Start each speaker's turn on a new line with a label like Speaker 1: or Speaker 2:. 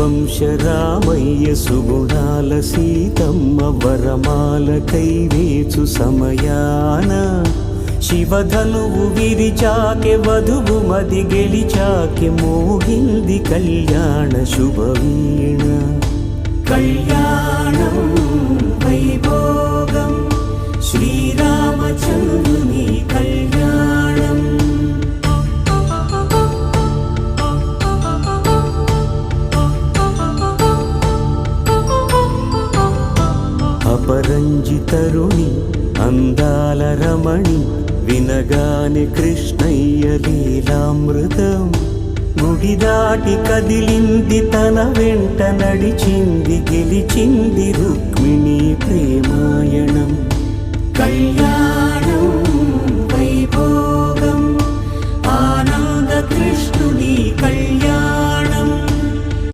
Speaker 1: రఘువంశరామయ్య సుగుణాల సీతమ్మ వరమాల కైవేచు సమయాన శివధనువు విరిచాకె వధువు మది గెలిచాకె మోగింది కళ్యాణ శుభవీణ కళ్యాణం వైభోగం శ్రీరామచంద్రుని కళ్యాణం అపరంజి తరుణి అందాల రమణి వినగాని కృష్ణయ్య లీలామృతం గుడి దాటి కదిలింది తన వెంట నడిచింది గెలిచింది రుక్మిణి ప్రేమాయణం కళ్యాణం